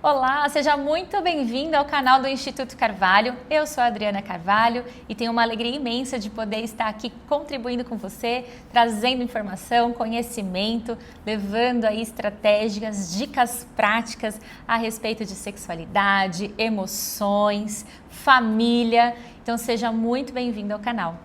Olá, seja muito bem-vindo ao canal do Instituto Carvalho. Eu sou a Adriana Carvalho e tenho uma alegria imensa de poder estar aqui contribuindo com você, trazendo informação, conhecimento, levando aí estratégias, dicas práticas a respeito de sexualidade, emoções, família. Então seja muito bem-vindo ao canal.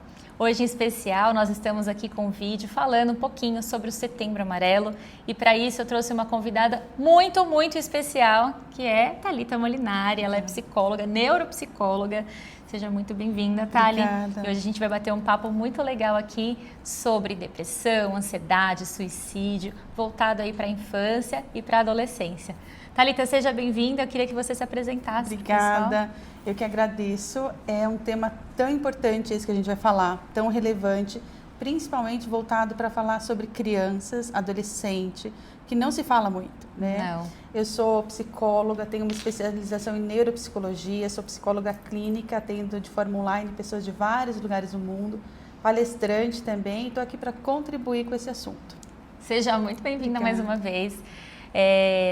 Hoje, em especial, nós estamos aqui com um vídeo falando um pouquinho sobre o Setembro Amarelo e para isso eu trouxe uma convidada muito especial, que é Thalita Molinari. Ela é psicóloga, neuropsicóloga. Seja muito bem-vinda, Thali. Obrigada. E hoje a gente vai bater um papo muito legal aqui sobre depressão, ansiedade, suicídio, voltado aí para a infância e para a adolescência. Thalita, seja bem-vinda. Eu queria que você se apresentasse. Obrigada. Eu que agradeço. É um tema tão importante esse que a gente vai falar, tão relevante, principalmente voltado para falar sobre crianças, adolescente, que não se fala muito, né? Não. Eu sou psicóloga, tenho uma especialização em neuropsicologia, sou psicóloga clínica, atendo de forma online pessoas de vários lugares do mundo, palestrante também, estou aqui para contribuir com esse assunto. Seja muito bem-vinda mais uma vez.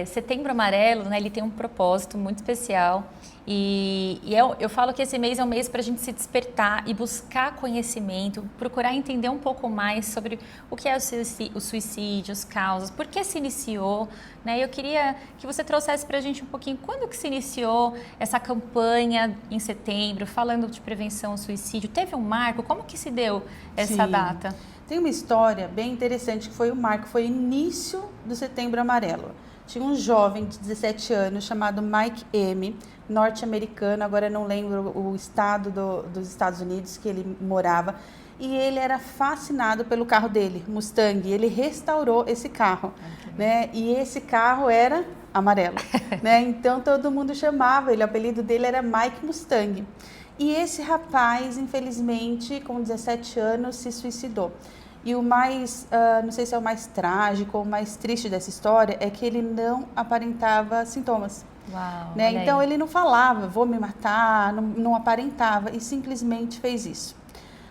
Setembro Amarelo, né, ele tem um propósito muito especial e eu falo que esse mês é um mês para a gente se despertar e buscar conhecimento, procurar entender um pouco mais sobre o que é o suicídio, as causas, por que se iniciou, né? Eu queria que você trouxesse para a gente um pouquinho quando que se iniciou essa campanha em setembro, falando de prevenção ao suicídio. Teve um marco? Como que se deu essa Sim. data? Tem uma história bem interessante que foi o marco, foi o início do Setembro Amarelo. Tinha um jovem de 17 anos chamado Mike M., norte-americano, agora eu não lembro o estado dos Estados Unidos que ele morava, e ele era fascinado pelo carro dele, Mustang. Ele restaurou esse carro, né? E esse carro era amarelo, né? Então todo mundo chamava ele, o apelido dele era Mike Mustang. E esse rapaz, infelizmente, com 17 anos, se suicidou. E o mais, não sei se é o mais trágico ou mais triste dessa história, é que ele não aparentava sintomas. Uau, Né? Então ele não falava, vou me matar, não aparentava e simplesmente fez isso.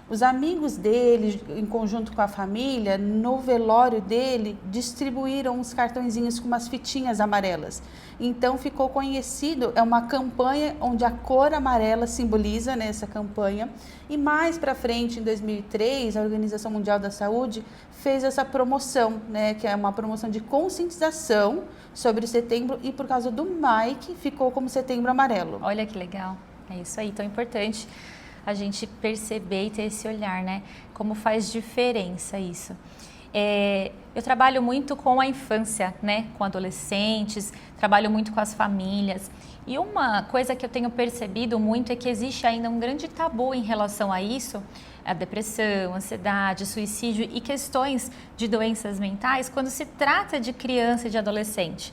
Os amigos dele, em conjunto com a família, no velório dele, distribuíram uns cartõezinhos com umas fitinhas amarelas. Então ficou conhecido, é uma campanha onde a cor amarela simboliza, né, essa campanha. E mais para frente, em 2003, a Organização Mundial da Saúde fez essa promoção, né, que é uma promoção de conscientização sobre o setembro e por causa do Mike ficou como Setembro Amarelo. Olha que legal, é isso aí, tão importante a gente perceber e ter esse olhar, né? Como faz diferença isso. Eu trabalho muito com a infância, né? Com adolescentes, trabalho muito com as famílias. E uma coisa que eu tenho percebido muito é que existe ainda um grande tabu em relação a isso, a depressão, ansiedade, suicídio e questões de doenças mentais quando se trata de criança e de adolescente.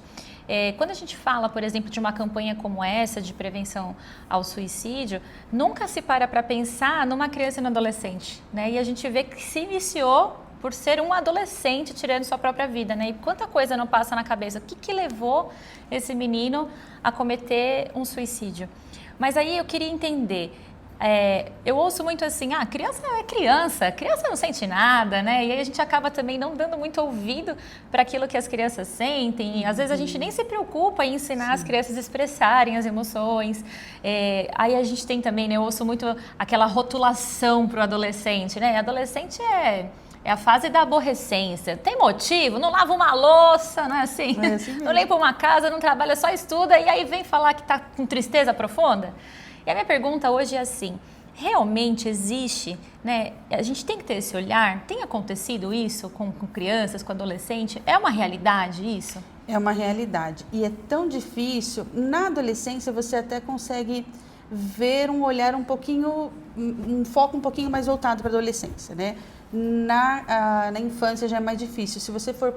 Quando a gente fala, por exemplo, de uma campanha como essa de prevenção ao suicídio, nunca se para pensar numa criança e no adolescente, né? E a gente vê que se iniciou por ser um adolescente tirando sua própria vida, né? E quanta coisa não passa na cabeça. O que levou esse menino a cometer um suicídio? Mas aí eu queria entender. Eu ouço muito assim, criança é criança não sente nada, né? E aí a gente acaba também não dando muito ouvido para aquilo que as crianças sentem. E às vezes a gente nem se preocupa em ensinar as crianças a expressarem as emoções. Aí a gente tem também, né? Eu ouço muito aquela rotulação para o adolescente, né? Adolescente é a fase da aborrecência. Tem motivo? Não lava uma louça, não é assim? É assim mesmo. Não limpa uma casa, não trabalha, só estuda e aí vem falar que está com tristeza profunda? E a minha pergunta hoje é assim, realmente existe, né? A gente tem que ter esse olhar? Tem acontecido isso com crianças, com adolescentes? É uma realidade isso? É uma realidade. E é tão difícil. Na adolescência você até consegue ver um olhar um pouquinho, um foco um pouquinho mais voltado para a adolescência, né? Na infância já é mais difícil. Se você for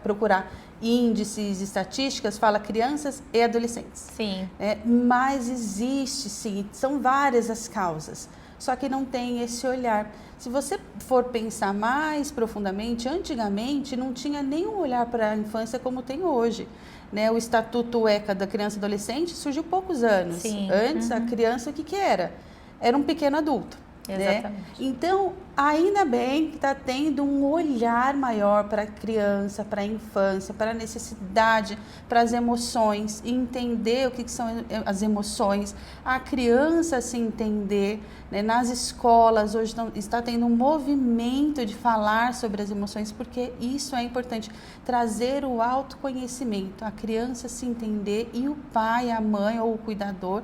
procurar índices, estatísticas, fala crianças e adolescentes. Sim. Mas existe, sim, são várias as causas, só que não tem esse olhar. Se você for pensar mais profundamente, antigamente não tinha nenhum olhar para a infância como tem hoje. Né? O Estatuto ECA da Criança e Adolescente surgiu há poucos anos. Sim. Antes, a criança, o que era? Era um pequeno adulto. Exatamente. Né? Então, ainda bem que está tendo um olhar maior para a criança, para a infância, para a necessidade, para as emoções, entender o que são as emoções, a criança se entender. Né? Nas escolas, hoje está tendo um movimento de falar sobre as emoções, porque isso é importante, trazer o autoconhecimento, a criança se entender e o pai, a mãe ou o cuidador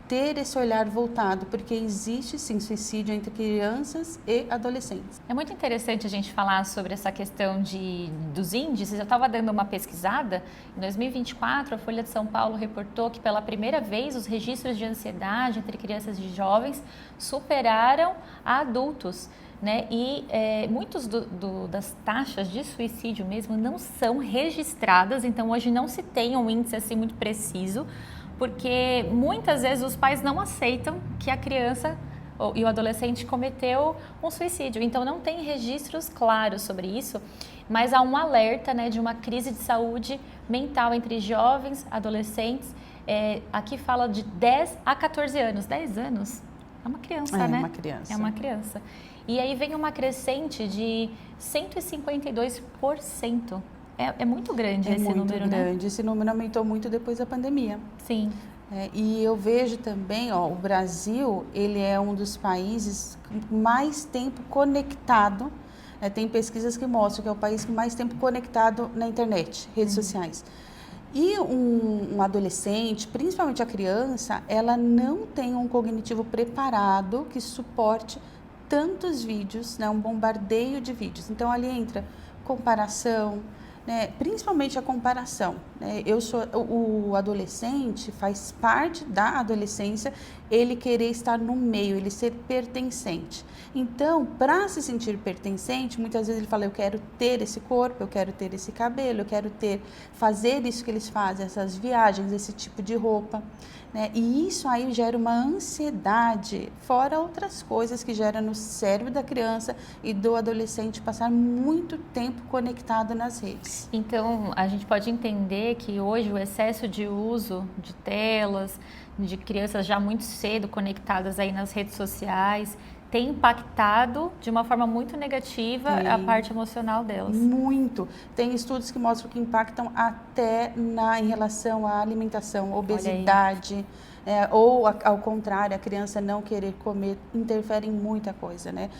ter esse olhar voltado, porque existe sim suicídio entre crianças e adolescentes. É muito interessante a gente falar sobre essa questão dos índices. Eu estava dando uma pesquisada, em 2024 a Folha de São Paulo reportou que pela primeira vez os registros de ansiedade entre crianças e jovens superaram a adultos. Né? E muitos das taxas de suicídio mesmo não são registradas, então hoje não se tem um índice assim muito preciso, porque muitas vezes os pais não aceitam que a criança e o adolescente cometeu um suicídio. Então não tem registros claros sobre isso, mas há um alerta, né, de uma crise de saúde mental entre jovens, adolescentes. Aqui fala de 10 a 14 anos. 10 anos é uma criança, né? É uma criança. É uma criança. E aí vem uma crescente de 152%. É muito grande esse número, né? É muito grande. Esse número aumentou muito depois da pandemia. Sim. E eu vejo também, o Brasil, ele é um dos países com mais tempo conectado. Tem pesquisas que mostram que é o país com mais tempo conectado na internet, redes sociais. E um adolescente, principalmente a criança, ela não tem um cognitivo preparado que suporte tantos vídeos, né, um bombardeio de vídeos. Então ali entra comparação, né, principalmente a comparação. Né? O adolescente faz parte da adolescência, ele querer estar no meio, ele ser pertencente. Então, para se sentir pertencente, muitas vezes ele fala, eu quero ter esse corpo, eu quero ter esse cabelo, eu quero fazer isso que eles fazem, essas viagens, esse tipo de roupa. Né? E isso aí gera uma ansiedade, fora outras coisas que geram no cérebro da criança e do adolescente passar muito tempo conectado nas redes. Então, a gente pode entender que hoje o excesso de uso de telas, de crianças já muito cedo conectadas aí nas redes sociais, tem impactado de uma forma muito negativa a parte emocional delas. Muito. Tem estudos que mostram que impactam até em relação à alimentação, obesidade, ou ao contrário, a criança não querer comer, interfere em muita coisa, né?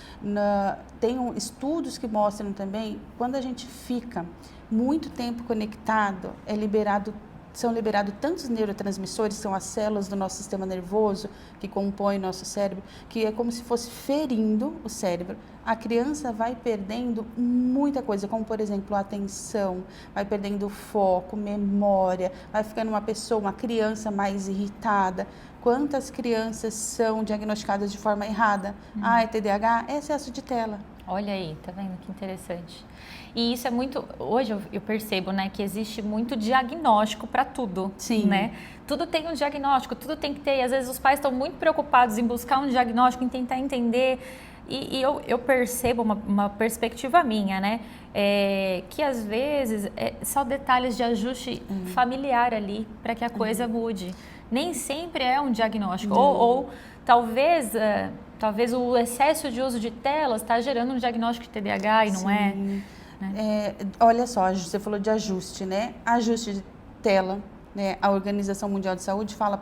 Tem estudos que mostram também, quando a gente fica muito tempo conectado, são liberados tantos neurotransmissores, são as células do nosso sistema nervoso que compõem nosso cérebro, que é como se fosse ferindo o cérebro. A criança vai perdendo muita coisa, como por exemplo a atenção, vai perdendo o foco, memória, vai ficando uma criança mais irritada. Quantas crianças são diagnosticadas de forma errada? É TDAH, é excesso de tela. Olha aí, tá vendo que interessante. E isso é muito, hoje eu percebo, né, que existe muito diagnóstico para tudo. Sim. Né? Tudo tem um diagnóstico, tudo tem que ter, e às vezes os pais estão muito preocupados em buscar um diagnóstico, em tentar entender, e eu percebo uma perspectiva minha, né, que às vezes só detalhes de ajuste familiar ali para que a coisa mude. Nem sempre é um diagnóstico, ou talvez o excesso de uso de telas está gerando um diagnóstico de TDAH e não é. Né? Olha só, você falou de ajuste, né? Ajuste de tela, né? A Organização Mundial de Saúde fala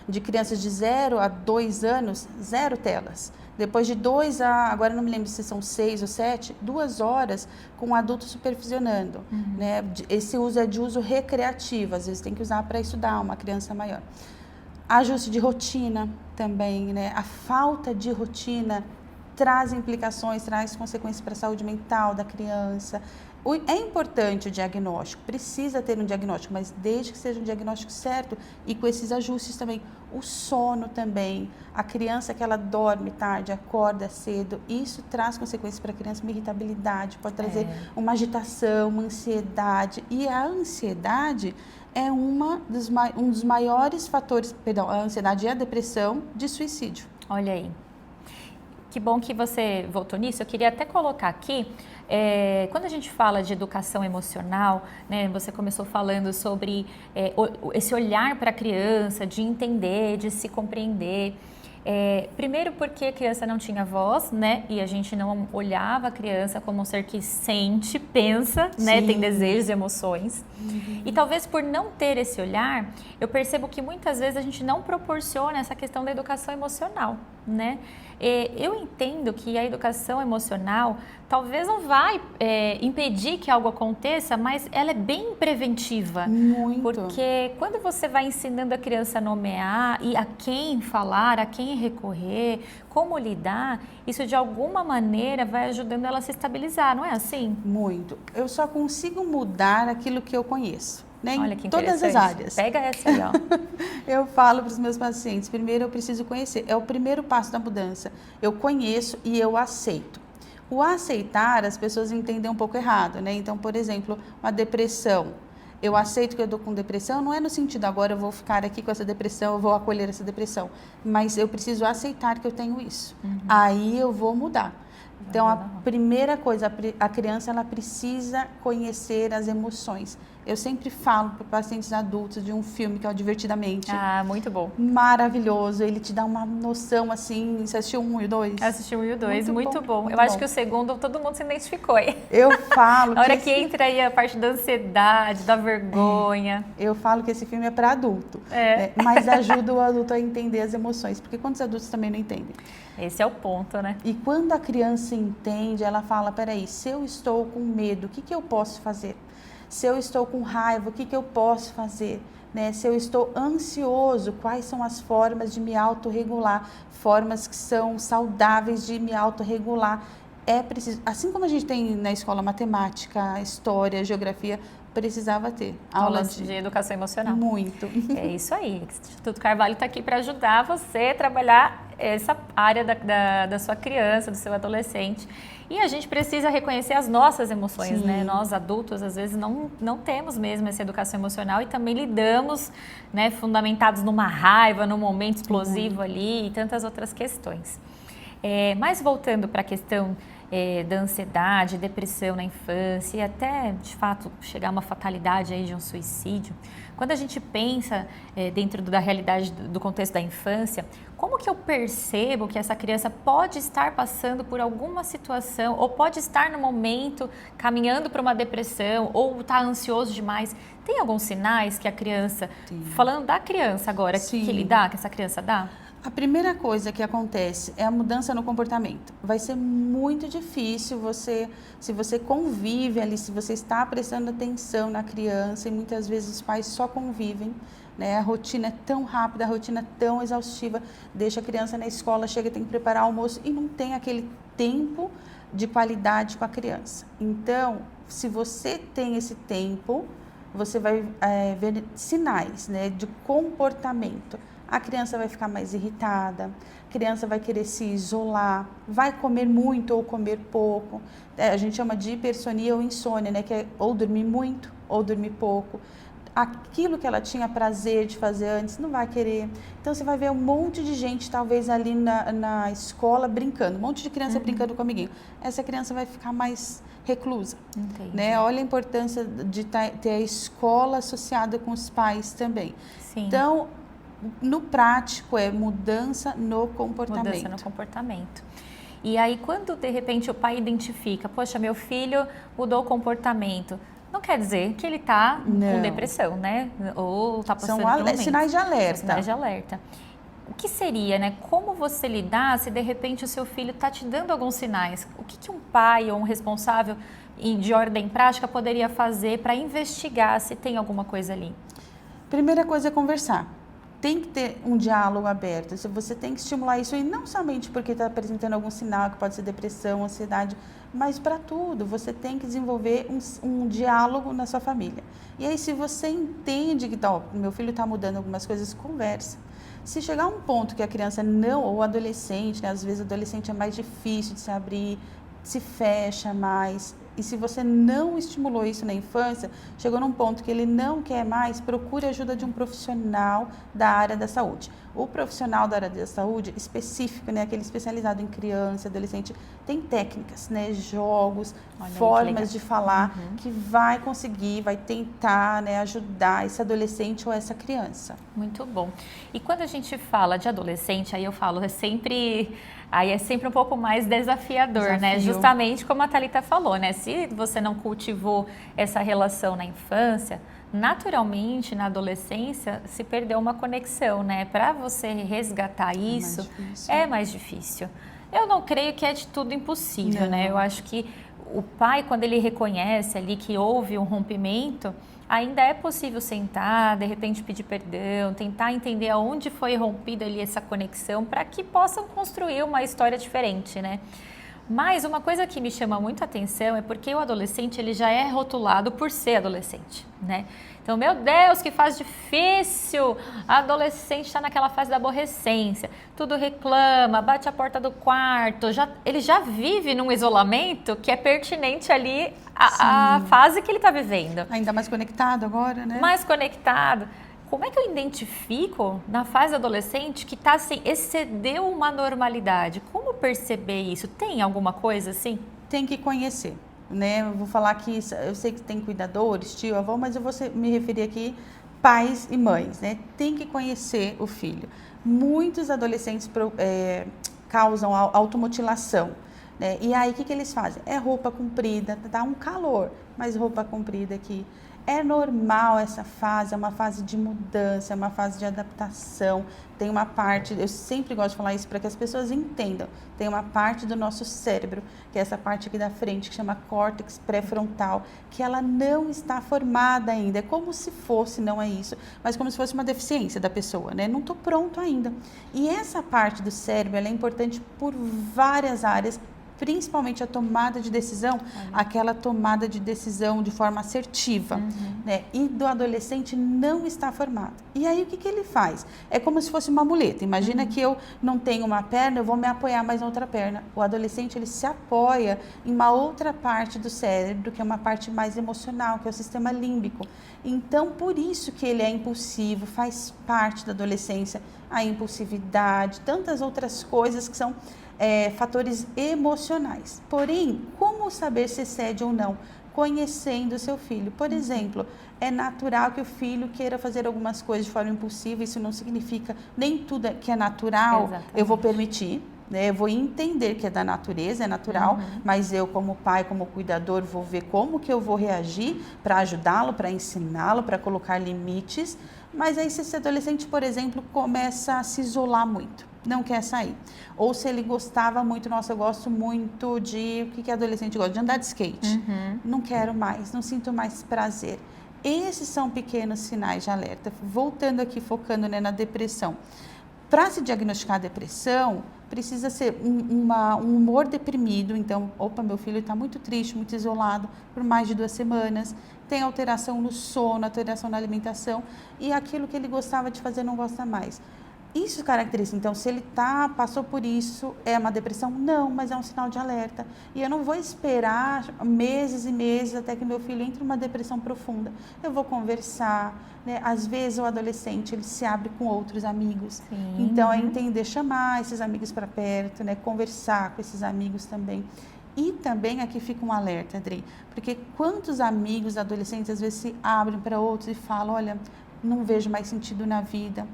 de crianças de 0 a 2 anos, 0 telas. Depois de 2 agora não me lembro se são 6 ou 7, 2 horas com o adulto supervisionando. Né? Esse uso é de uso recreativo, às vezes tem que usar para estudar uma criança maior. Ajuste de rotina também, né? A falta de rotina traz implicações, traz consequências para a saúde mental da criança. É importante o diagnóstico, precisa ter um diagnóstico, mas desde que seja um diagnóstico certo e com esses ajustes também. O sono também, a criança que ela dorme tarde, acorda cedo, isso traz consequências para a criança, uma irritabilidade, pode trazer uma agitação, uma ansiedade. E a ansiedade é um dos maiores fatores, a ansiedade e a depressão de suicídio. Olha aí. Que bom que você voltou nisso. Eu queria até colocar aqui, quando a gente fala de educação emocional, né, você começou falando sobre esse olhar para a criança, de entender, de se compreender. Primeiro porque a criança não tinha voz, né? E a gente não olhava a criança como um ser que sente, pensa, né? Tem desejos e emoções. E talvez por não ter esse olhar, eu percebo que muitas vezes a gente não proporciona essa questão da educação emocional, né? Eu entendo que a educação emocional talvez não vai impedir que algo aconteça, mas ela é bem preventiva. Muito. Porque quando você vai ensinando a criança a nomear e a quem falar, a quem recorrer, como lidar, isso de alguma maneira vai ajudando ela a se estabilizar, não é assim? Muito. Eu só consigo mudar aquilo que eu conheço. Né? Olha que em todas as áreas. Pega essa aí, ó. Eu falo para os meus pacientes, primeiro eu preciso conhecer, é o primeiro passo da mudança. Eu conheço e eu aceito. O aceitar, as pessoas entendem um pouco errado, né? Então, por exemplo, uma depressão. Eu aceito que eu estou com depressão, não é no sentido agora eu vou ficar aqui com essa depressão, eu vou acolher essa depressão, mas eu preciso aceitar que eu tenho isso. Aí eu vou mudar. Então, a primeira coisa, a criança ela precisa conhecer as emoções. Eu sempre falo para pacientes adultos de um filme que é o Divertidamente. Ah, muito bom. Maravilhoso, ele te dá uma noção assim. Você assistiu 1 e o 2? Assisti o 1 e o 2, muito bom. Muito Eu acho que o segundo todo mundo se identificou aí. Eu falo Na hora que entra aí a parte da ansiedade, da vergonha. Eu falo que esse filme é para adulto, né? Mas ajuda o adulto a entender as emoções, porque quantos adultos também não entendem? Esse é o ponto, né? E quando a criança entende, ela fala, peraí, se eu estou com medo, o que eu posso fazer? Se eu estou com raiva, o que eu posso fazer? Né? Se eu estou ansioso, quais são as formas de me autorregular? Formas que são saudáveis de me autorregular. É preciso, assim como a gente tem na escola matemática, história, geografia, precisava ter aulas de educação emocional. Muito. É isso aí. O Instituto Carvalho está aqui para ajudar você a trabalhar essa área da sua criança, do seu adolescente. E a gente precisa reconhecer as nossas emoções, né? Nós adultos, às vezes, não temos mesmo essa educação emocional e também lidamos, né, fundamentados numa raiva, num momento explosivo ali e tantas outras questões. Mas voltando para a questão da ansiedade, depressão na infância e até, de fato, chegar a uma fatalidade aí de um suicídio, quando a gente pensa dentro da realidade do contexto da infância, como que eu percebo que essa criança pode estar passando por alguma situação ou pode estar no momento caminhando para uma depressão ou está ansioso demais? Tem alguns sinais que a criança, falando da criança agora, que ele dá, que essa criança dá? A primeira coisa que acontece é a mudança no comportamento. Vai ser muito difícil se você convive ali, se você está prestando atenção na criança, e muitas vezes os pais só convivem, né? A rotina é tão rápida, a rotina é tão exaustiva, deixa a criança na escola, chega, tem que preparar almoço e não tem aquele tempo de qualidade com a criança. Então, se você tem esse tempo, você vai ver sinais, né, de comportamento. A criança vai ficar mais irritada, a criança vai querer se isolar, vai comer muito ou comer pouco. A gente chama de hipersonia ou insônia, né? Que é ou dormir muito ou dormir pouco. Aquilo que ela tinha prazer de fazer antes, não vai querer. Então, você vai ver um monte de gente, talvez ali na escola, brincando. Um monte de criança brincando com o amiguinho. Essa criança vai ficar mais reclusa. Né? Olha a importância de ter a escola associada com os pais também. Sim. Então, no prático, é mudança no comportamento. Mudança no comportamento. E aí, quando de repente o pai identifica, poxa, meu filho mudou o comportamento, não quer dizer que ele está com depressão, né? Ou está passando por um momento. Sinais de alerta. Sinais de alerta. O que seria, né? Como você lidar se de repente o seu filho está te dando alguns sinais? O que um pai ou um responsável de ordem prática poderia fazer para investigar se tem alguma coisa ali? Primeira coisa é conversar. Tem que ter um diálogo aberto. Você tem que estimular isso, e não somente porque está apresentando algum sinal, que pode ser depressão, ansiedade, mas para tudo. Você tem que desenvolver um diálogo na sua família. E aí, se você entende que meu filho está mudando algumas coisas, conversa. Se chegar a um ponto que a criança não, ou o adolescente, né, às vezes o adolescente é mais difícil de se abrir, se fecha mais, E se você não estimulou isso na infância, chegou num ponto que ele não quer mais, procure a ajuda de um profissional da área da saúde. O profissional da área da saúde específico, né, aquele especializado em criança, adolescente, tem técnicas, né, jogos, formas de falar que vai conseguir, vai tentar, né, ajudar esse adolescente ou essa criança. Muito bom. E quando a gente fala de adolescente, aí eu falo, é sempre um pouco mais desafiador, né? Justamente como a Thalita falou, né? Se você não cultivou essa relação na infância, naturalmente na adolescência se perdeu uma conexão, né? Para você resgatar isso é mais difícil. Eu não creio que é de tudo impossível, né? Eu acho que o pai, quando ele reconhece ali que houve um rompimento, ainda é possível sentar, de repente pedir perdão, tentar entender aonde foi rompida ali essa conexão para que possam construir uma história diferente, né? Mas uma coisa que me chama muito a atenção é porque o adolescente ele já é rotulado por ser adolescente, né? Então, meu Deus, que fase difícil! A adolescente está naquela fase da aborrecência, tudo reclama, bate a porta do quarto, ele já vive num isolamento que é pertinente ali à fase que ele está vivendo. Ainda mais conectado agora, né? Mais conectado. Como é que eu identifico na fase adolescente que está assim, excedeu uma normalidade? Como perceber isso? Tem alguma coisa assim? Tem que conhecer, né? Eu vou falar que eu sei que tem cuidadores, tio, avó, mas eu vou me referir aqui pais e mães, né? Tem que conhecer o filho. Muitos adolescentes causam automutilação, né? E aí o que eles fazem? É roupa comprida, dá um calor, mas roupa comprida aqui. É normal essa fase, é uma fase de mudança, é uma fase de adaptação. Tem uma parte, eu sempre gosto de falar isso para que as pessoas entendam, tem uma parte do nosso cérebro, que é essa parte aqui da frente, que chama córtex pré-frontal, que ela não está formada ainda. É como se fosse, não é isso, mas como se fosse uma deficiência da pessoa, né? Não estou pronto ainda. E essa parte do cérebro, ela é importante por várias áreas, principalmente a tomada de decisão, aquela tomada de decisão de forma assertiva, né? E do adolescente não está formado. E aí o que ele faz? É como se fosse uma muleta. Imagina que eu não tenho uma perna, eu vou me apoiar mais na outra perna. O adolescente, ele se apoia em uma outra parte do cérebro, que é uma parte mais emocional, que é o sistema límbico. Então, por isso que ele é impulsivo, faz parte da adolescência, a impulsividade, tantas outras coisas que são fatores emocionais. Porém, como saber se excede ou não? Conhecendo o seu filho. Por exemplo, é natural que o filho queira fazer algumas coisas de forma impulsiva, isso não significa nem tudo que é natural, eu vou permitir, né? Eu vou entender que é da natureza, é natural, mas eu como pai, como cuidador, vou ver como que eu vou reagir para ajudá-lo, para ensiná-lo, para colocar limites. Mas aí se esse adolescente, por exemplo, começa a se isolar muito, não quer sair. Ou se ele gostava muito, nossa, eu gosto muito de, o que adolescente gosta? De andar de skate. Não quero mais, não sinto mais prazer. Esses são pequenos sinais de alerta. Voltando aqui, focando, né, na depressão. Para se diagnosticar a depressão, precisa ser um humor deprimido. Então, opa, meu filho está muito triste, muito isolado por mais de 2 semanas. Tem alteração no sono, alteração na alimentação. E aquilo que ele gostava de fazer não gosta mais. Isso caracteriza, então, se ele passou por isso, é uma depressão? Não, mas é um sinal de alerta. E eu não vou esperar meses e meses até que meu filho entre numa depressão profunda. Eu vou conversar, né? Às vezes o adolescente, ele se abre com outros amigos. Então, é entender, chamar esses amigos para perto, né? Conversar com esses amigos também. E também aqui fica um alerta, Adri, porque quantos amigos adolescentes às vezes se abrem para outros e falam, olha, não vejo mais sentido na vida.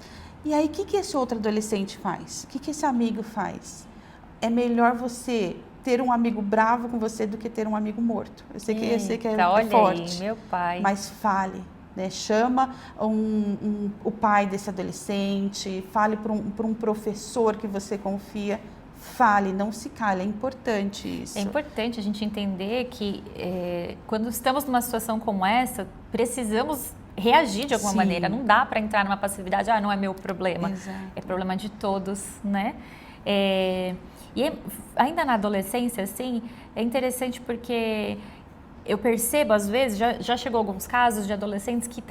E aí, o que esse outro adolescente faz? O que esse amigo faz? É melhor você ter um amigo bravo com você do que ter um amigo morto. Eu sei que é forte, meu pai. Mas fale, né? Chama o pai desse adolescente, fale para um professor que você confia. Fale, não se cale, é importante isso. É importante a gente entender que quando estamos numa situação como essa, precisamos reagir de alguma maneira. Não dá para entrar numa passividade, não é meu problema. Exato. É problema de todos, né? Ainda na adolescência, assim, é interessante porque eu percebo, às vezes, já chegou alguns casos de adolescentes que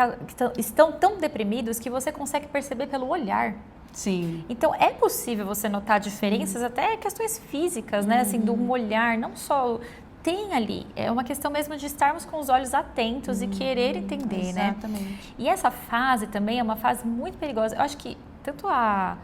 estão tão deprimidos que você consegue perceber pelo olhar. Sim. Então, é possível você notar diferenças, até questões físicas, né? Assim, de um olhar, não só tem ali. É uma questão mesmo de estarmos com os olhos atentos e querer entender, né? Exatamente. E essa fase também é uma fase muito perigosa. Eu acho que tanto a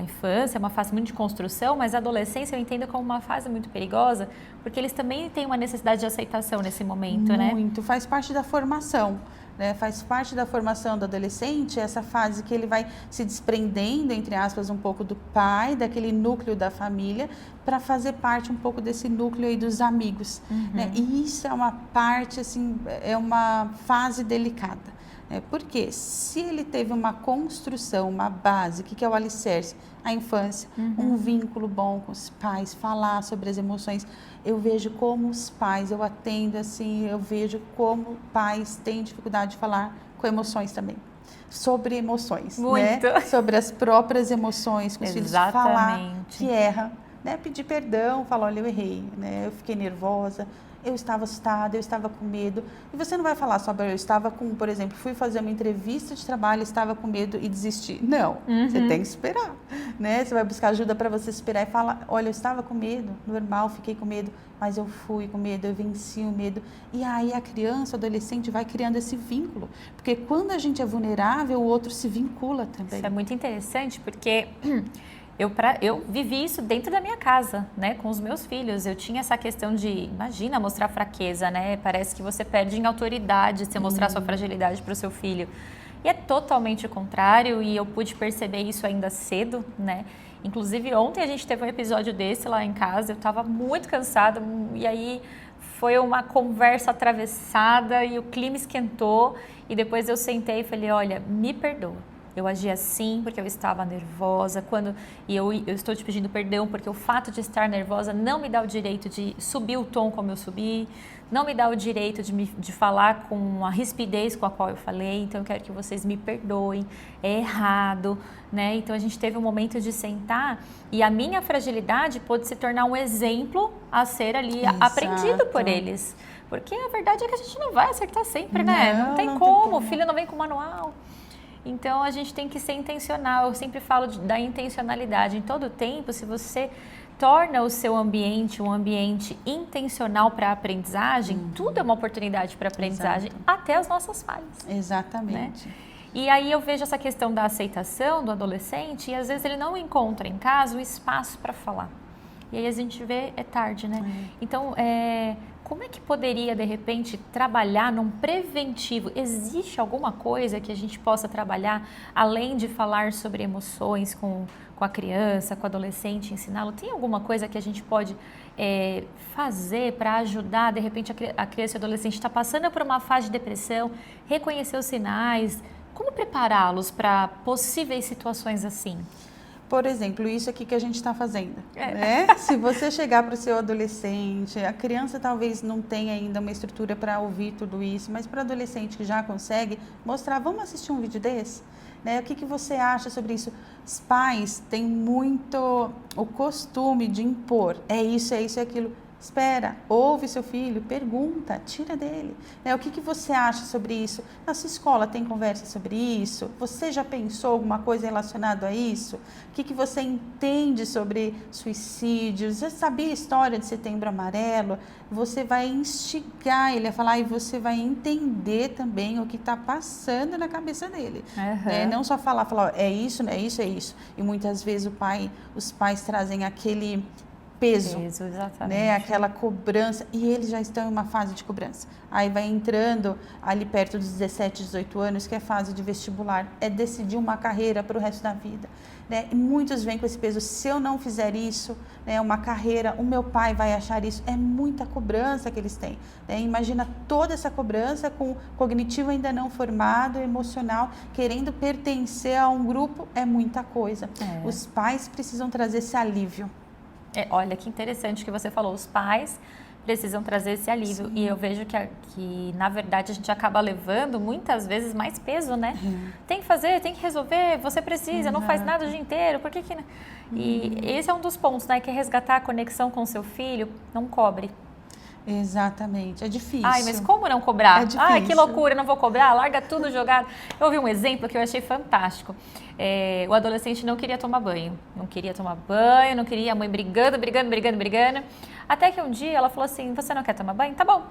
infância é uma fase muito de construção, mas a adolescência eu entendo como uma fase muito perigosa, porque eles também têm uma necessidade de aceitação nesse momento, né? Muito, faz parte da formação, né? Faz parte da formação do adolescente, essa fase que ele vai se desprendendo, entre aspas, um pouco do pai, daquele núcleo da família, para fazer parte um pouco desse núcleo aí dos amigos, né? E isso é uma parte, assim, é uma fase delicada. Porque se ele teve uma construção, uma base, o que é o alicerce? A infância, um vínculo bom com os pais, falar sobre as emoções. Eu vejo como os pais, eu atendo assim, eu vejo como pais têm dificuldade de falar com emoções também. Sobre emoções, Muito. né? Sobre as próprias emoções, com os filhos, falar que erra, né? Pedir perdão, falar, olha, eu errei, né? Eu fiquei nervosa, eu estava assustada, eu estava com medo. E você não vai falar sobre eu estava com, por exemplo, fui fazer uma entrevista de trabalho, estava com medo e desisti. Não, você tem que esperar, né? Você vai buscar ajuda para você esperar e falar, olha, eu estava com medo, normal, fiquei com medo, mas eu fui com medo, eu venci o medo. E aí a criança, o adolescente vai criando esse vínculo, porque quando a gente é vulnerável, o outro se vincula também. Isso é muito interessante, porque eu vivi isso dentro da minha casa, né, com os meus filhos. Eu tinha essa questão de, imagina, mostrar fraqueza, né? Parece que você perde em autoridade se você mostrar sua fragilidade para o seu filho. E é totalmente o contrário, e eu pude perceber isso ainda cedo, né? Inclusive, ontem a gente teve um episódio desse lá em casa, eu estava muito cansada, e aí foi uma conversa atravessada e o clima esquentou, e depois eu sentei e falei, olha, me perdoa. Eu agi assim porque eu estava nervosa, e eu estou te pedindo perdão porque o fato de estar nervosa não me dá o direito de subir o tom como eu subi, não me dá o direito de falar com a rispidez com a qual eu falei, então eu quero que vocês me perdoem, é errado, né? Então a gente teve um momento de sentar e a minha fragilidade pôde se tornar um exemplo a ser ali aprendido por eles. Porque a verdade é que a gente não vai acertar sempre, né? Não tem como, o filho não vem com manual. Então, a gente tem que ser intencional. Eu sempre falo da intencionalidade. Em todo tempo, se você torna o seu ambiente um ambiente intencional para a aprendizagem, tudo é uma oportunidade para aprendizagem, até as nossas falhas. Exatamente. Né? E aí eu vejo essa questão da aceitação do adolescente e às vezes ele não encontra em casa o espaço para falar. E aí a gente vê, é tarde, né? Então, como é que poderia, de repente, trabalhar num preventivo? Existe alguma coisa que a gente possa trabalhar, além de falar sobre emoções com a criança, com o adolescente, ensiná-lo? Tem alguma coisa que a gente pode fazer para ajudar, de repente, a criança e o adolescente está passando por uma fase de depressão, reconhecer os sinais? Como prepará-los para possíveis situações assim? Por exemplo, isso aqui que a gente está fazendo, né? Se você chegar para o seu adolescente, a criança talvez não tenha ainda uma estrutura para ouvir tudo isso, mas para o adolescente que já consegue, mostrar, vamos assistir um vídeo desse? Né? O que você acha sobre isso? Os pais têm muito o costume de impor, é isso, é aquilo. Espera, ouve seu filho, pergunta, tira dele. Né? O que você acha sobre isso? Na sua escola tem conversa sobre isso? Você já pensou alguma coisa relacionada a isso? O que você entende sobre suicídios? Já sabia a história de Setembro Amarelo? Você vai instigar ele a falar e você vai entender também o que está passando na cabeça dele. Né? Não só falar, é isso, é isso, é isso. E muitas vezes os pais trazem aquele peso, né? Aquela cobrança, e eles já estão em uma fase de cobrança. Aí vai entrando ali perto dos 17, 18 anos, que é a fase de vestibular, é decidir uma carreira para o resto da vida. Né? E muitos vêm com esse peso, se eu não fizer isso, né, uma carreira, o meu pai vai achar isso, é muita cobrança que eles têm. Né? Imagina toda essa cobrança com o cognitivo ainda não formado, emocional, querendo pertencer a um grupo, é muita coisa. Os pais precisam trazer esse alívio. Olha que interessante que você falou, os pais precisam trazer esse alívio. Sim. E eu vejo que, na verdade, a gente acaba levando muitas vezes mais peso, né? Tem que fazer, tem que resolver, você precisa, não faz nada o dia inteiro, por que que... E esse é um dos pontos, né? Que é resgatar a conexão com o seu filho, não cobre. Exatamente, é difícil. Ai, mas como não cobrar? É difícil. Ai, que loucura, não vou cobrar, larga tudo jogado. Eu ouvi um exemplo que eu achei fantástico. O adolescente não queria tomar banho. Não queria tomar banho, não queria, a mãe brigando. Até que um dia ela falou assim, você não quer tomar banho? Tá bom.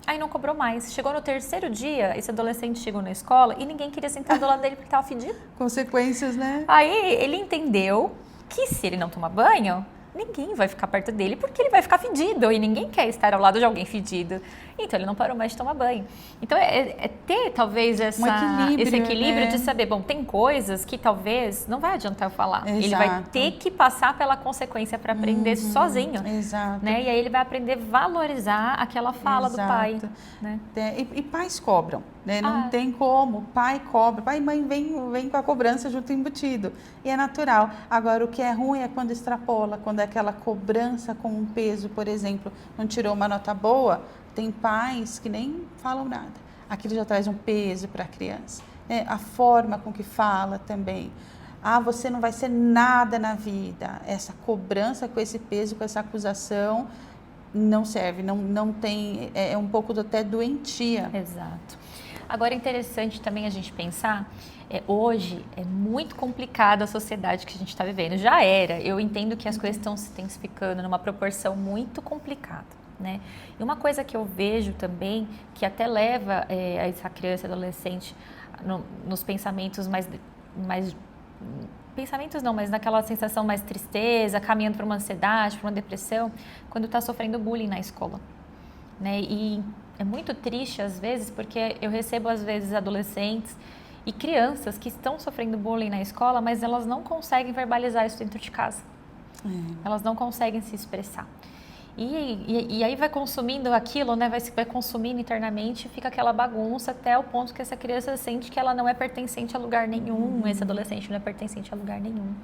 Aí não cobrou mais. Chegou no terceiro dia, esse adolescente chegou na escola e ninguém queria sentar do lado dele porque estava fedido. Consequências, né? Aí ele entendeu que se ele não tomar banho, ninguém vai ficar perto dele porque ele vai ficar fedido e ninguém quer estar ao lado de alguém fedido. Então ele não parou mais de tomar banho. Então é ter talvez esse equilíbrio, né? De saber, bom, tem coisas que talvez não vai adiantar eu falar. Exato. Ele vai ter que passar pela consequência para aprender sozinho. Exato. Né? E aí ele vai aprender a valorizar aquela fala do pai. Né? E pais cobram, né? Não tem como. Pai cobra. Pai e mãe vem com a cobrança junto embutido. E é natural. Agora, o que é ruim é quando extrapola, quando é aquela cobrança com um peso, por exemplo, não tirou uma nota boa. Tem pais que nem falam nada. Aquilo já traz um peso para a criança. Né? A forma com que fala também. Você não vai ser nada na vida. Essa cobrança com esse peso, com essa acusação, não serve. Não tem, é um pouco até doentia. Exato. Agora é interessante também a gente pensar, hoje é muito complicada a sociedade que a gente está vivendo. Já era. Eu entendo que as coisas estão se intensificando numa proporção muito complicada. Né? E uma coisa que eu vejo também, que até leva essa criança e adolescente nos pensamentos mais pensamentos não, mas naquela sensação mais tristeza, caminhando para uma ansiedade, para uma depressão, quando está sofrendo bullying na escola. Né? E é muito triste às vezes, porque eu recebo às vezes adolescentes e crianças que estão sofrendo bullying na escola, mas elas não conseguem verbalizar isso dentro de casa. Elas não conseguem se expressar. E aí vai consumindo aquilo, né? Vai consumindo internamente e fica aquela bagunça até o ponto que essa criança sente que ela não é pertencente a lugar nenhum, esse adolescente não é pertencente a lugar nenhum.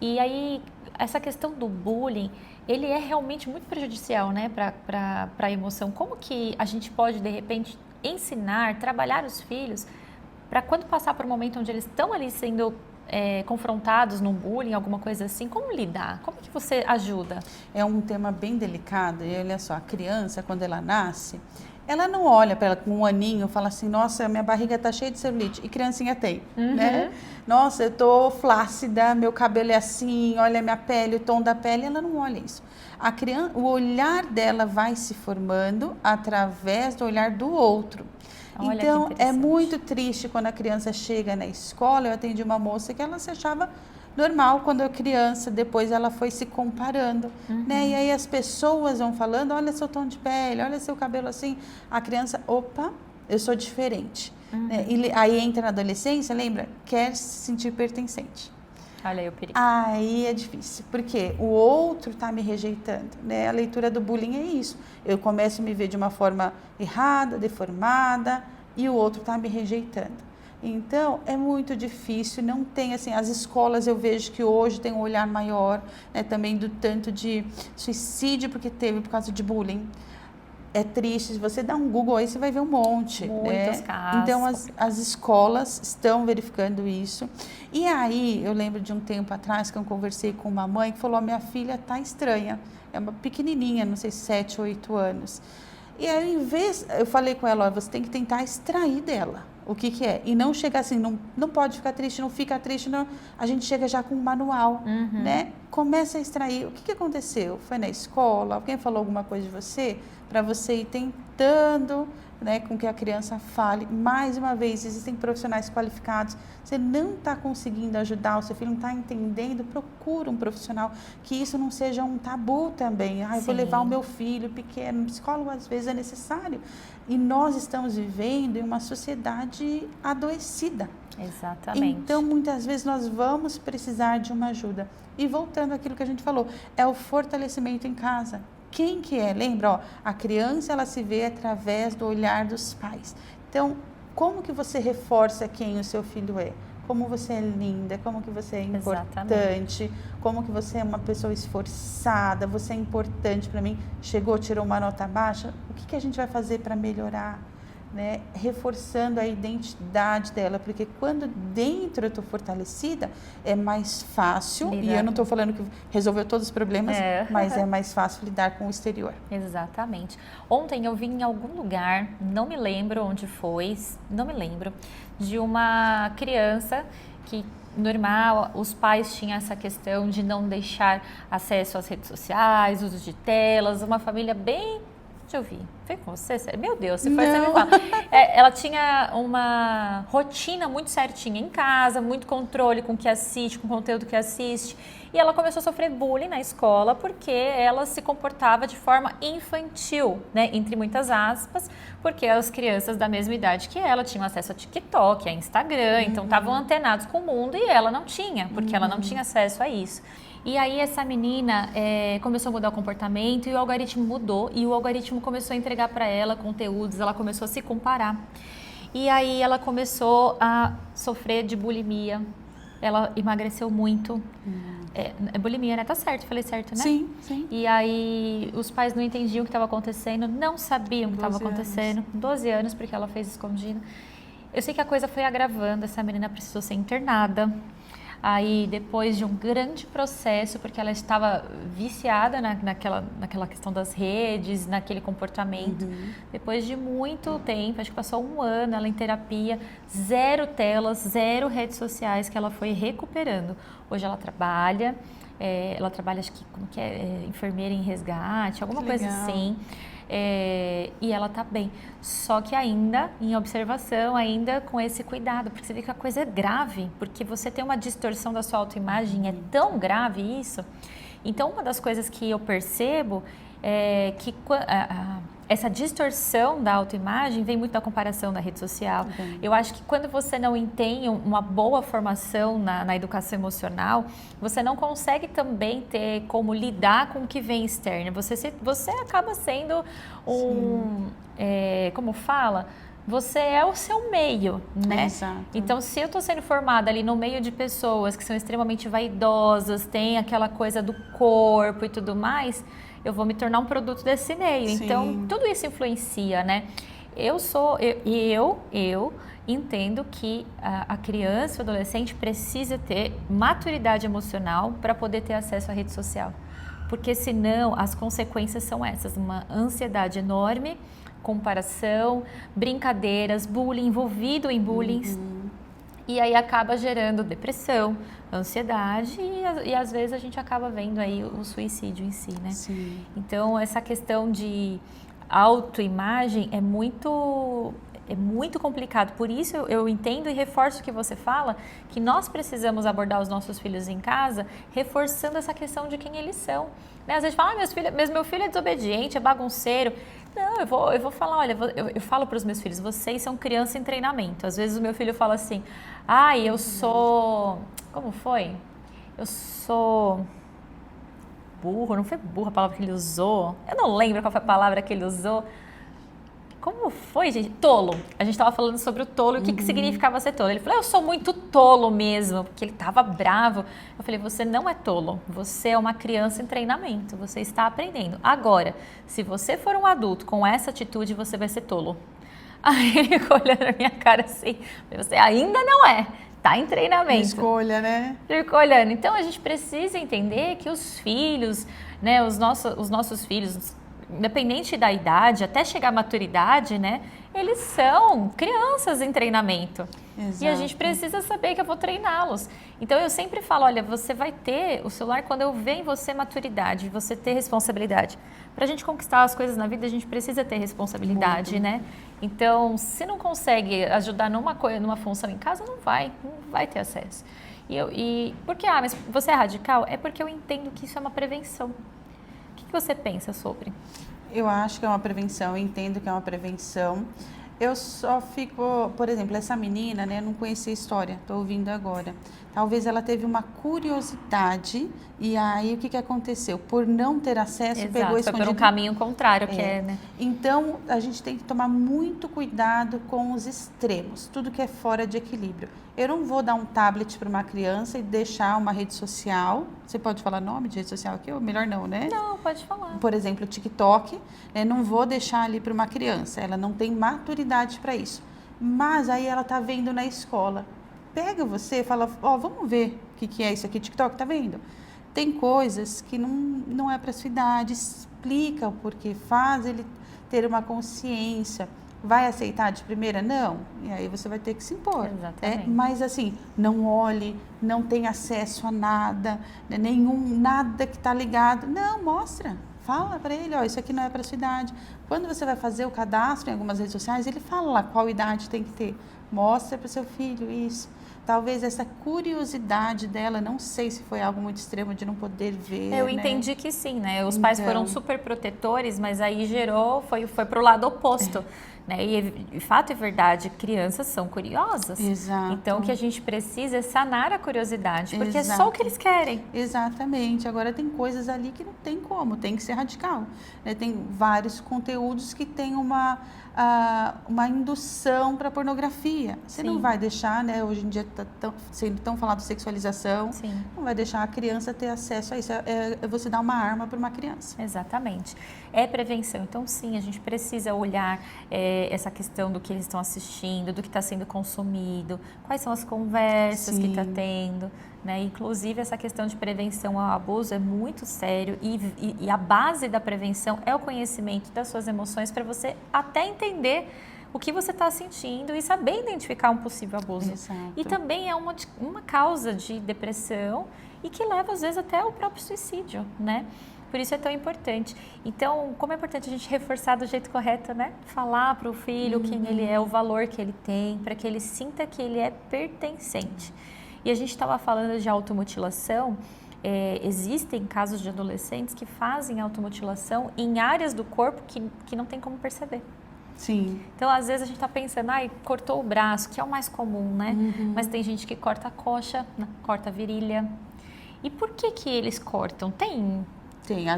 E aí, essa questão do bullying, ele é realmente muito prejudicial, né, para a emoção. Como que a gente pode, de repente, ensinar, trabalhar os filhos para quando passar por um momento onde eles estão ali sendo confrontados num bullying, alguma coisa assim, como lidar? Como que você ajuda? É um tema bem delicado e olha só, a criança, quando ela nasce, ela não olha para ela com um aninho e fala assim, nossa, minha barriga está cheia de celulite, e criancinha tem, né? Nossa, eu estou flácida, meu cabelo é assim, olha a minha pele, o tom da pele, ela não olha isso. A criança, o olhar dela vai se formando através do olhar do outro. Olha, então, é muito triste quando a criança chega na escola. Eu atendi uma moça que ela se achava normal quando eu criança, depois ela foi se comparando, né? E aí as pessoas vão falando, olha seu tom de pele, olha seu cabelo assim. A criança, opa, eu sou diferente. Né? E aí entra na adolescência, lembra? Quer se sentir pertencente. Olha aí o perigo. Aí é difícil, porque o outro está me rejeitando, né? A leitura do bullying é isso. Eu começo a me ver de uma forma errada, deformada, e o outro está me rejeitando. Então, é muito difícil, não tem assim, as escolas eu vejo que hoje tem um olhar maior, né, também do tanto de suicídio porque teve por causa de bullying. É triste, se você dá um Google aí, você vai ver um monte. Muitos casos. Então, as escolas estão verificando isso. E aí, eu lembro de um tempo atrás que eu conversei com uma mãe que falou, minha filha tá estranha. É uma pequenininha, não sei, 7, 8 anos. E aí, eu falei com ela, você tem que tentar extrair dela o que é. E não chegar assim, não pode ficar triste, não fica triste, não. A gente chega já com um manual, né? Começa a extrair. O que aconteceu? Foi na escola? Alguém falou alguma coisa de você? Para você ir tentando, né, com que a criança fale. Mais uma vez, existem profissionais qualificados. Você não está conseguindo ajudar, o seu filho não está entendendo, procura um profissional. Que isso não seja um tabu também. Eu vou levar o meu filho pequeno. Um psicólogo, às vezes, é necessário. E nós estamos vivendo em uma sociedade adoecida. Exatamente. Então, muitas vezes, nós vamos precisar de uma ajuda. E voltando àquilo que a gente falou, é o fortalecimento em casa. Quem que é? Lembra, a criança ela se vê através do olhar dos pais. Então, como que você reforça quem o seu filho é? Como você é linda, como que você é importante, como que você é uma pessoa esforçada, você é importante para mim. Chegou, tirou uma nota baixa, o que a gente vai fazer para melhorar? né, reforçando a identidade dela, porque quando dentro eu estou fortalecida, é mais fácil, e eu não estou falando que resolveu todos os problemas, mas é mais fácil lidar com o exterior. Exatamente. Ontem eu vi em algum lugar, não me lembro onde foi, não me lembro, de uma criança que normal, os pais tinham essa questão de não deixar acesso às redes sociais, uso de telas, uma família bem... Deixa eu ver, foi com você? Meu Deus, se foi, você me fala. Ela tinha uma rotina muito certinha em casa, muito controle com o que assiste, com o conteúdo que assiste. E ela começou a sofrer bullying na escola porque ela se comportava de forma infantil, né? Entre muitas aspas, porque as crianças da mesma idade que ela tinham acesso a TikTok, a Instagram, então estavam antenados com o mundo e ela não tinha, porque ela não tinha acesso a isso. E aí essa menina começou a mudar o comportamento e o algoritmo mudou e o algoritmo começou a entregar para ela conteúdos, ela começou a se comparar. E aí ela começou a sofrer de bulimia, ela emagreceu muito. Bulimia, né? Tá certo, falei certo, né? Sim, sim. E aí os pais não entendiam o que estava acontecendo, não sabiam o que estava acontecendo. 12 anos, porque ela fez escondido. Eu sei que a coisa foi agravando, essa menina precisou ser internada. Aí, depois de um grande processo, porque ela estava viciada naquela questão das redes, naquele comportamento. Depois de muito tempo, acho que passou um ano ela em terapia, 0 telas, 0 redes sociais, que ela foi recuperando. Hoje ela trabalha, acho que, como que é, enfermeira em resgate, alguma coisa assim. E ela tá bem, só que ainda em observação, ainda com esse cuidado, porque você vê que a coisa é grave, porque você tem uma distorção da sua autoimagem, é tão grave isso. Então, uma das coisas que eu percebo é que essa distorção da autoimagem vem muito da comparação da rede social. Eu acho que quando você não tem uma boa formação na educação emocional, você não consegue também ter como lidar com o que vem externo. Você acaba sendo como fala? Você é o seu meio, né? Exato. Então, se eu estou sendo formada ali no meio de pessoas que são extremamente vaidosas, tem aquela coisa do corpo e tudo mais, eu vou me tornar um produto desse meio. Sim. Então, tudo isso influencia, né? Eu entendo que a criança, o adolescente precisa ter maturidade emocional para poder ter acesso à rede social. Porque senão as consequências são essas, uma ansiedade enorme, comparação, brincadeiras, bullying, envolvido em bullying. E aí acaba gerando depressão, ansiedade e às vezes a gente acaba vendo aí o suicídio em si, né? Sim. Então essa questão de autoimagem é muito complicado. Por isso eu entendo e reforço o que você fala, que nós precisamos abordar os nossos filhos em casa, reforçando essa questão de quem eles são. Né? Às vezes fala, meu filho é desobediente, é bagunceiro. Não, eu vou falar, olha, eu falo para os meus filhos, vocês são criança em treinamento. Às vezes o meu filho fala assim, eu sou... Como foi? Eu sou... burro, não foi burro a palavra que ele usou? Eu não lembro qual foi a palavra que ele usou. Como foi, gente? Tolo. A gente estava falando sobre o tolo e o que significava ser tolo. Ele falou, eu sou muito tolo mesmo, porque ele estava bravo. Eu falei, você não é tolo, você é uma criança em treinamento, você está aprendendo. Agora, se você for um adulto com essa atitude, você vai ser tolo. Aí ele ficou olhando na minha cara assim, você ainda não é. Está em treinamento. Escolha, né? Fico olhando. Então, a gente precisa entender que os filhos, né, os nossos filhos, independente da idade, até chegar à maturidade, né, eles são crianças em treinamento. Exato. E a gente precisa saber que eu vou treiná-los. Então, eu sempre falo, olha, você vai ter o celular quando eu ver em você maturidade, você ter responsabilidade. Para a gente conquistar as coisas na vida, a gente precisa ter responsabilidade, né? Então, se não consegue ajudar numa função em casa, não vai ter acesso. Por que, mas você é radical? É porque eu entendo que isso é uma prevenção. O que você pensa sobre? Eu acho que é uma prevenção, eu entendo que é uma prevenção. Eu só fico, por exemplo, essa menina, né, eu não conhecia a história, estou ouvindo agora. Talvez ela teve uma curiosidade e aí o que aconteceu? Por não ter acesso, Exato, pegou escondido. Foi por um caminho contrário, né? Então, a gente tem que tomar muito cuidado com os extremos, tudo que é fora de equilíbrio. Eu não vou dar um tablet para uma criança e deixar uma rede social. Você pode falar nome de rede social aqui? Ou melhor não, né? Não, pode falar. Por exemplo, o TikTok, né? Não vou deixar ali para uma criança. Ela não tem maturidade para isso. Mas aí ela tá vendo na escola. Pega você e fala, vamos ver o que é isso aqui, TikTok, tá vendo? Tem coisas que não é para sua idade, explica o porquê, faz ele ter uma consciência. Vai aceitar de primeira? Não. E aí você vai ter que se impor. Exatamente. Mas assim, não olhe, não tem acesso a nada, né? Nada que está ligado. Não, mostra. Fala para ele, isso aqui não é para sua idade. Quando você vai fazer o cadastro em algumas redes sociais, ele fala lá qual idade tem que ter. Mostra para o seu filho isso. Talvez essa curiosidade dela, não sei se foi algo muito extremo de não poder ver. Eu né? entendi que sim, né? Os pais foram super protetores, mas aí foi para o lado oposto. Né? E fato e verdade, crianças são curiosas. Exato. Então o que a gente precisa é sanar a curiosidade, porque é só o que eles querem. Exatamente. Agora tem coisas ali que não tem como, tem que ser radical. Né? Tem vários conteúdos que têm uma indução para pornografia. Você não vai deixar, né? Hoje em dia está sendo tão falado sexualização, não vai deixar a criança ter acesso a isso. É você dar uma arma para uma criança. Exatamente. É prevenção. Então sim, a gente precisa olhar essa questão do que eles estão assistindo, do que está sendo consumido, quais são as conversas que está tendo. Né? Inclusive, essa questão de prevenção ao abuso é muito sério e a base da prevenção é o conhecimento das suas emoções para você até entender o que você está sentindo e saber identificar um possível abuso. Exato. E também é uma causa de depressão e que leva, às vezes, até ao próprio suicídio, né? Por isso é tão importante. Então, como é importante a gente reforçar do jeito correto, né? Falar para o filho quem ele é, o valor que ele tem, para que ele sinta que ele é pertencente. E a gente estava falando de automutilação, existem casos de adolescentes que fazem automutilação em áreas do corpo que não tem como perceber. Sim. Então, às vezes a gente está pensando, cortou o braço, que é o mais comum, né? Mas tem gente que corta a coxa, corta a virilha. E por que eles cortam? Tem.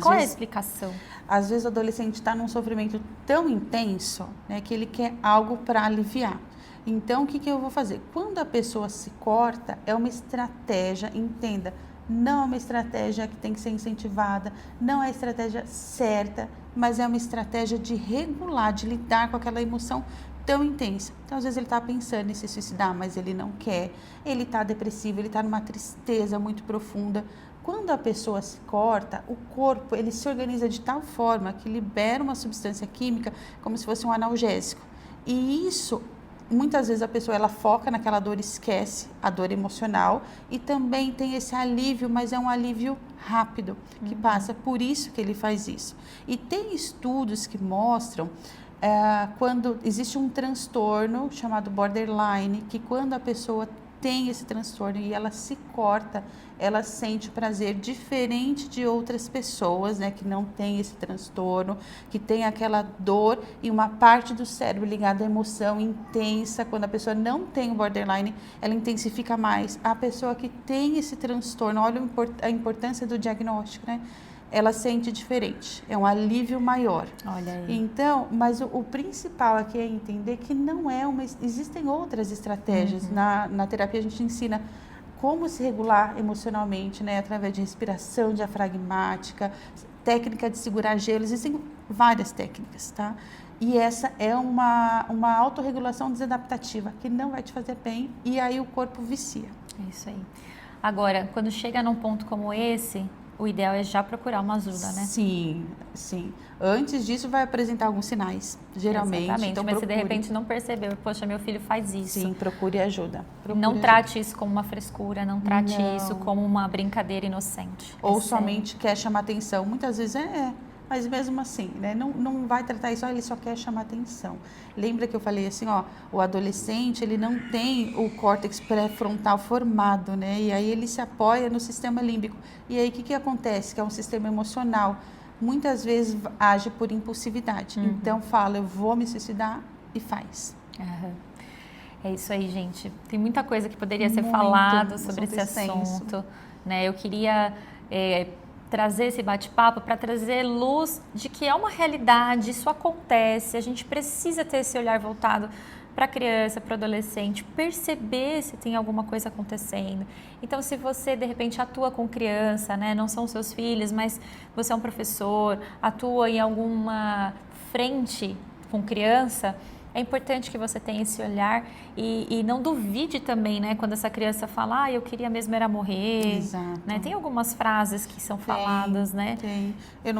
Qual é a explicação? Às vezes o adolescente está num sofrimento tão intenso, né, que ele quer algo para aliviar. Então, o que eu vou fazer? Quando a pessoa se corta, é uma estratégia, entenda, não é uma estratégia que tem que ser incentivada, não é a estratégia certa, mas é uma estratégia de regular, de lidar com aquela emoção tão intensa. Então, às vezes ele está pensando em se suicidar, mas ele não quer, ele está depressivo, ele está numa tristeza muito profunda. Quando a pessoa se corta, o corpo ele se organiza de tal forma que libera uma substância química como se fosse um analgésico. E isso, muitas vezes a pessoa ela foca naquela dor, esquece a dor emocional e também tem esse alívio, mas é um alívio rápido que passa. Por isso que ele faz isso. E tem estudos que mostram quando existe um transtorno chamado borderline, que quando a pessoa tem esse transtorno e ela se corta, ela sente prazer diferente de outras pessoas, né, que não tem esse transtorno, que tem aquela dor e uma parte do cérebro ligada à emoção intensa. Quando a pessoa não tem o borderline, ela intensifica mais. A pessoa que tem esse transtorno, olha a importância do diagnóstico, né? Ela sente diferente, é um alívio maior. Olha aí. Então, mas o principal aqui é entender que não é existem outras estratégias. Na terapia a gente ensina como se regular emocionalmente, né? Através de respiração diafragmática, técnica de segurar gelo, existem várias técnicas, tá? E essa é uma autorregulação desadaptativa que não vai te fazer bem e aí o corpo vicia. É isso aí. Agora, quando chega num ponto como esse, o ideal é já procurar uma ajuda, né? Sim, sim. Antes disso vai apresentar alguns sinais, geralmente. Exatamente, então mas procure. se de repente não percebeu, poxa, meu filho faz isso. Sim, procure ajuda. Não trate isso como uma frescura, não trate isso como uma brincadeira inocente. Ou somente quer chamar atenção. Muitas vezes mas mesmo assim, né? Não vai tratar isso, ele só quer chamar atenção. Lembra que eu falei assim, o adolescente, ele não tem o córtex pré-frontal formado, né? E aí ele se apoia no sistema límbico. E aí o que acontece? Que é um sistema emocional. Muitas vezes age por impulsividade. Então fala, eu vou me suicidar e faz. É isso aí, gente. Tem muita coisa que poderia ser falado sobre esse assunto, né? Eu queria trazer esse bate-papo para trazer luz de que é uma realidade, isso acontece, a gente precisa ter esse olhar voltado para a criança, para o adolescente, perceber se tem alguma coisa acontecendo. Então, se você, de repente, atua com criança, né, não são seus filhos, mas você é um professor, atua em alguma frente com criança, é importante que você tenha esse olhar e não duvide também, né, quando essa criança fala, eu queria mesmo era morrer. Exato. Né? Tem algumas frases que são faladas, né? Tem. Eu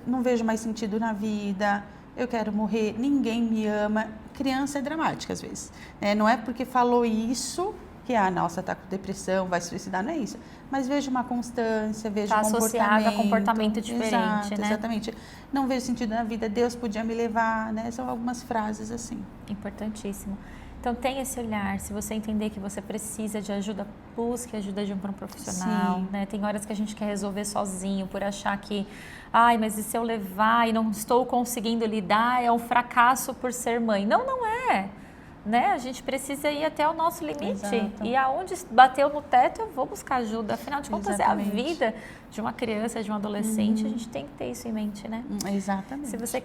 não vejo mais sentido na vida, eu quero morrer, ninguém me ama. Criança é dramática às vezes, né? Não é porque falou isso que, nossa, tá com depressão, vai se suicidar, não é isso. Mas vejo uma constância, vejo tá associado a comportamento diferente, exato, né? Exatamente. Não vejo sentido na vida, Deus podia me levar, né? São algumas frases assim. Importantíssimo. Então, tenha esse olhar. Se você entender que você precisa de ajuda, busque ajuda de um profissional. Né? Tem horas que a gente quer resolver sozinho, por achar que, mas e se eu levar e não estou conseguindo lidar, é um fracasso por ser mãe. Não, não é. Né? A gente precisa ir até o nosso limite. Exato. E aonde bateu no teto, eu vou buscar ajuda. Afinal de contas, Exatamente. é a vida de uma criança, de um adolescente. A gente tem que ter isso em mente, né? Exatamente. Se você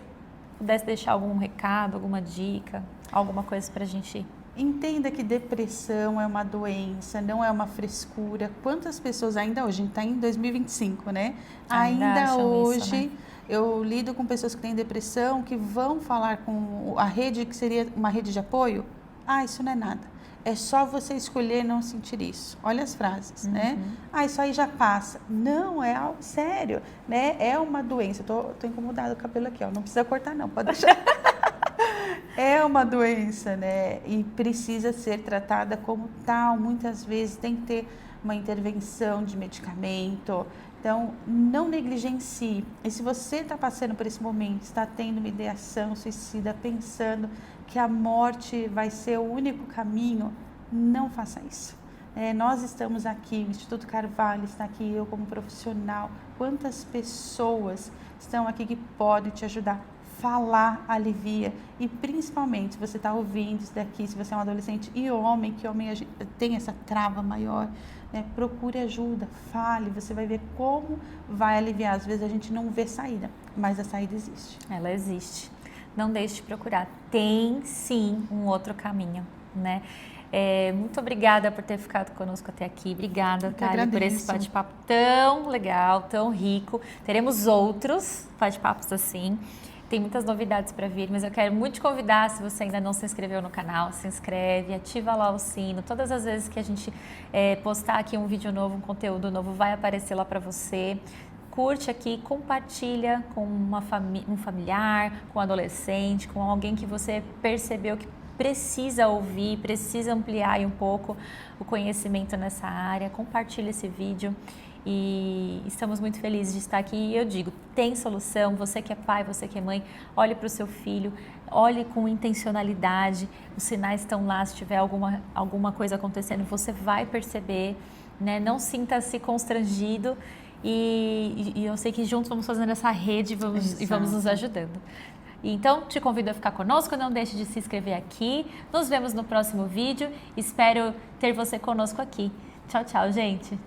pudesse deixar algum recado, alguma dica, alguma coisa pra gente... Entenda que depressão é uma doença, não é uma frescura. Quantas pessoas ainda hoje, a gente está em 2025, né? Ainda hoje, isso, né? Eu lido com pessoas que têm depressão, que vão falar com a rede, que seria uma rede de apoio. Isso não é nada. É só você escolher não sentir isso. Olha as frases, né? Isso aí já passa. Não, é algo sério, né? É uma doença. Tô incomodada o cabelo aqui, não precisa cortar não, pode deixar. É uma doença, né? E precisa ser tratada como tal. Muitas vezes tem que ter uma intervenção de medicamento. Então, não negligencie. E se você está passando por esse momento, está tendo uma ideação suicida, pensando que a morte vai ser o único caminho, não faça isso. Nós estamos aqui, o Instituto Carvalho está aqui, eu como profissional. Quantas pessoas estão aqui que podem te ajudar? Falar alivia, e principalmente se você está ouvindo isso daqui, se você é um adolescente e homem, que homem tem essa trava maior, né? Procure ajuda, fale, você vai ver como vai aliviar. Às vezes a gente não vê saída, mas a saída existe. Ela existe. Não deixe de procurar. Tem sim um outro caminho, né? Muito obrigada por ter ficado conosco até aqui. Obrigada, Thali, por esse bate-papo tão legal, tão rico. Teremos outros bate-papos assim. Tem muitas novidades para vir, mas eu quero muito te convidar, se você ainda não se inscreveu no canal, se inscreve, ativa lá o sino. Todas as vezes que a gente postar aqui um vídeo novo, um conteúdo novo, vai aparecer lá para você. Curte aqui, compartilha com um familiar, com um adolescente, com alguém que você percebeu que precisa ouvir, precisa ampliar aí um pouco o conhecimento nessa área. Compartilha esse vídeo. E estamos muito felizes de estar aqui. E eu digo, tem solução. Você que é pai, você que é mãe, olhe para o seu filho, olhe com intencionalidade. Os sinais estão lá. Se tiver alguma coisa acontecendo, você vai perceber, né? Não sinta-se constrangido. E eu sei que juntos vamos fazendo essa rede e vamos nos ajudando. Então, te convido a ficar conosco, não deixe de se inscrever aqui. Nos vemos no próximo vídeo. Espero ter você conosco aqui. Tchau, tchau, gente!